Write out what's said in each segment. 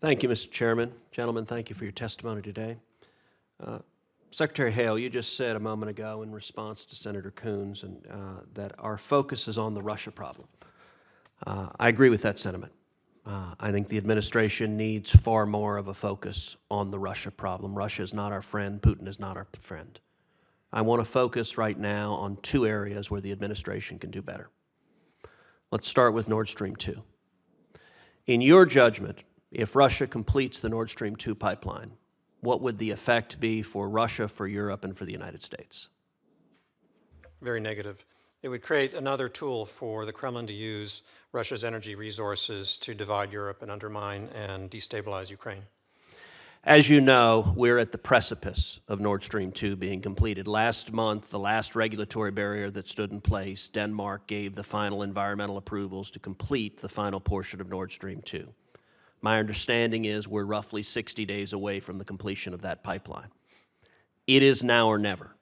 Thank you, Mr. Chairman. Gentlemen, thank you for your testimony today. Secretary Hale, you just said a moment ago in response to Senator Coons that our focus is on the Russia problem. I agree with that sentiment. I think the administration needs far more of a focus on the Russia problem. Russia is not our friend. Putin is not our friend. I want to focus right now on two areas where the administration can do better. Let's start with Nord Stream 2. In your judgment, if Russia completes the Nord Stream 2 pipeline, what would the effect be for Russia, for Europe, and for the United States? Very negative. It would create another tool for the Kremlin to use Russia's energy resources to divide Europe and undermine and destabilize Ukraine. As you know, we're at the precipice of Nord Stream 2 being completed. Last month, the last regulatory barrier that stood in place, Denmark gave the final environmental approvals to complete the final portion of Nord Stream 2. My understanding is we're roughly 60 days away from the completion of that pipeline. It is now or never.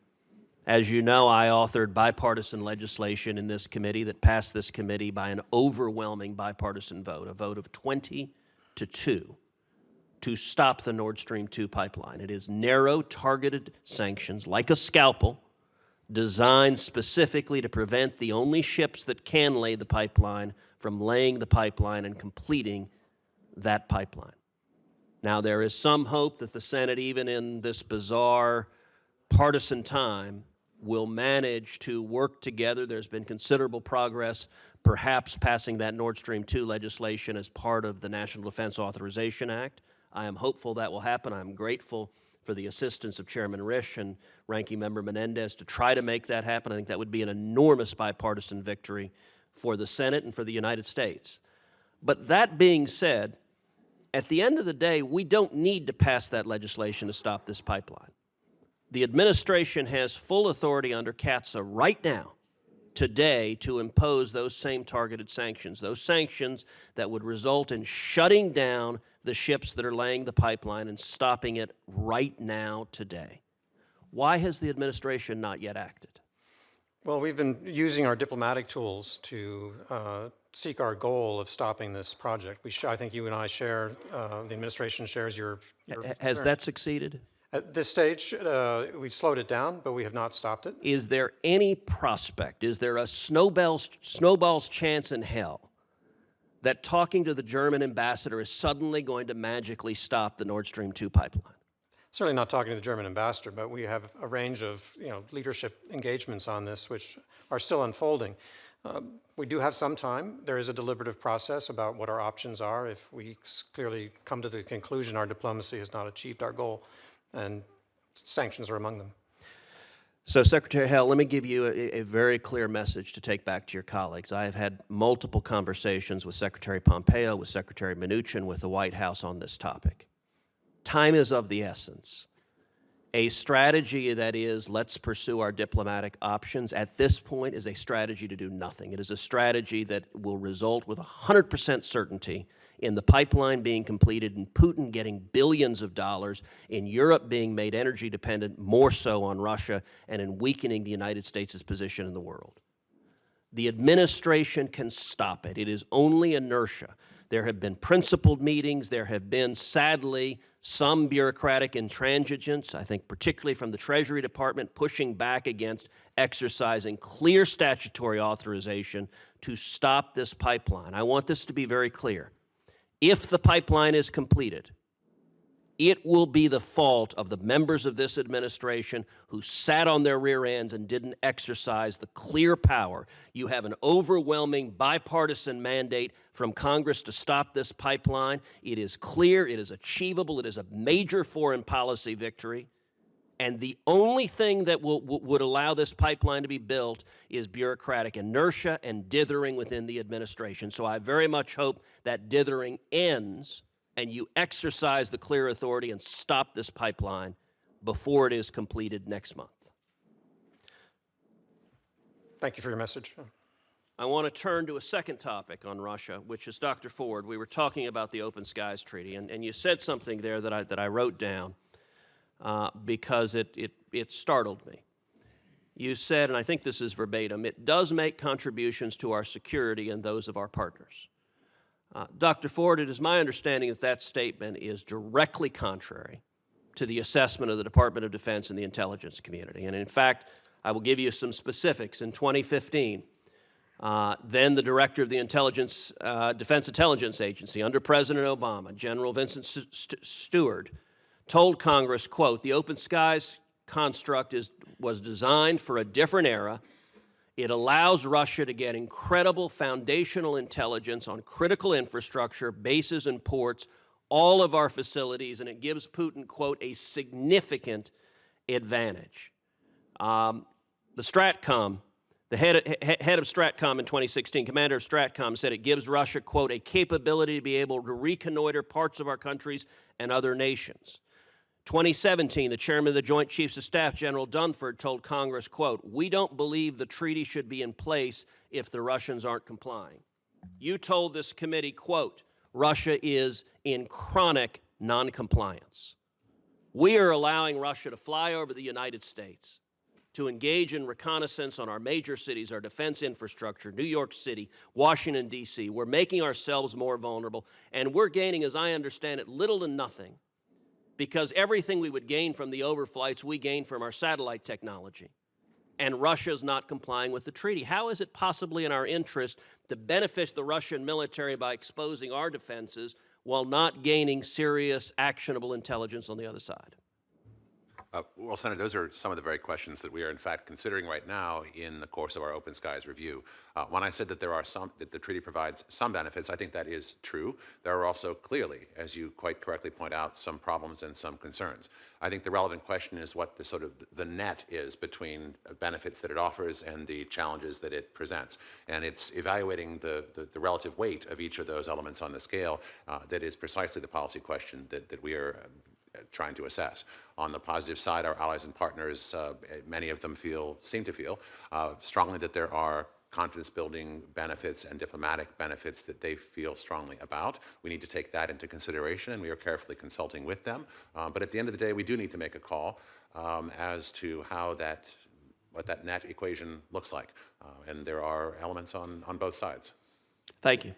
As you know, I authored bipartisan legislation in this committee that passed this committee by an overwhelming bipartisan vote, a vote of 20-2, to stop the Nord Stream 2 pipeline. It is narrow, targeted sanctions, like a scalpel, designed specifically to prevent the only ships that can lay the pipeline from laying the pipeline and completing that pipeline. Now, there is some hope that the Senate, even in this bizarre partisan time, will manage to work together. There's been considerable progress, perhaps passing that Nord Stream 2 legislation as part of the National Defense Authorization Act. I am hopeful that will happen. I'm grateful for the assistance of Chairman Risch and Ranking Member Menendez to try to make that happen. I think that would be an enormous bipartisan victory for the Senate and for the United States. But that being said, at the end of the day, we don't need to pass that legislation to stop this pipeline. The administration has full authority under CATSA right now, today, to impose those same targeted sanctions, those sanctions that would result in shutting down the ships that are laying the pipeline and stopping it right now, today. Why has the administration not yet acted? Well, we've been using our diplomatic tools to seek our goal of stopping this project. I think you and I share, the administration shares your Has that succeeded? At this stage, we've slowed it down, but we have not stopped it. Is there any prospect, is there a snowball's chance in hell that talking to the German ambassador is suddenly going to magically stop the Nord Stream 2 pipeline? Certainly not talking to the German ambassador, but we have a range of leadership engagements on this which are still unfolding. We do have some time. There is a deliberative process about what our options are if we clearly come to the conclusion our diplomacy has not achieved our goal, and sanctions are among them. So, Secretary Hale, let me give you a very clear message to take back to your colleagues. I have had multiple conversations with Secretary Pompeo, with Secretary Mnuchin, with the White House on this topic. Time is of the essence. A strategy that is, let's pursue our diplomatic options, at this point is a strategy to do nothing. It is a strategy that will result with 100% certainty in the pipeline being completed and Putin getting billions of dollars, in Europe being made energy dependent more so on Russia, and in weakening the United States' position in the world. The administration can stop it. It is only inertia. There have been principled meetings. There have been, sadly, some bureaucratic intransigence, I think particularly from the Treasury Department, pushing back against exercising clear statutory authorization to stop this pipeline. I want this to be very clear. If the pipeline is completed, it will be the fault of the members of this administration who sat on their rear ends and didn't exercise the clear power. You have an overwhelming bipartisan mandate from Congress to stop this pipeline. It is clear, it is achievable, it is a major foreign policy victory. And the only thing that would allow this pipeline to be built is bureaucratic inertia and dithering within the administration. So I very much hope that dithering ends and you exercise the clear authority and stop this pipeline before it is completed next month. Thank you for your message. I want to turn to a second topic on Russia, which is, Dr. Ford, we were talking about the Open Skies Treaty, and you said something there that I wrote down because it startled me. You said, and I think this is verbatim, it does make contributions to our security and those of our partners. Dr. Ford, it is my understanding that that statement is directly contrary to the assessment of the Department of Defense and the intelligence community. And in fact, I will give you some specifics. In 2015, then the director of the Defense Intelligence Agency under President Obama, General Vincent Stewart, told Congress, quote, "The open skies construct was designed for a different era. It allows Russia to get incredible foundational intelligence on critical infrastructure, bases and ports, all of our facilities, and it gives Putin, quote, a significant advantage." The Stratcom, the head of Stratcom in 2016, commander of Stratcom, said it gives Russia, quote, a capability to be able to reconnoiter parts of our countries and other nations. 2017, the chairman of the Joint Chiefs of Staff, General Dunford, told Congress, quote, "We don't believe the treaty should be in place if the Russians aren't complying." You told this committee, quote, "Russia is in chronic noncompliance." We are allowing Russia to fly over the United States, to engage in reconnaissance on our major cities, our defense infrastructure, New York City, Washington, D.C. We're making ourselves more vulnerable, and we're gaining, as I understand it, little to nothing, because everything we would gain from the overflights, we gain from our satellite technology. And Russia's not complying with the treaty. How is it possibly in our interest to benefit the Russian military by exposing our defenses while not gaining serious, actionable intelligence on the other side? Well, Senator, those are some of the very questions that we are, in fact, considering right now in the course of our Open Skies review. When I said that that the treaty provides some benefits, I think that is true. There are also clearly, as you quite correctly point out, some problems and some concerns. I think the relevant question is what the sort of the net is between benefits that it offers and the challenges that it presents. And it's evaluating the relative weight of each of those elements on the scale that is precisely the policy question that we are trying to assess. On the positive side, our allies and partners, many of them seem to feel strongly that there are confidence-building benefits and diplomatic benefits that they feel strongly about. We need to take that into consideration, and we are carefully consulting with them. But at the end of the day, we do need to make a call as to what that net equation looks like. And there are elements on both sides. Thank you.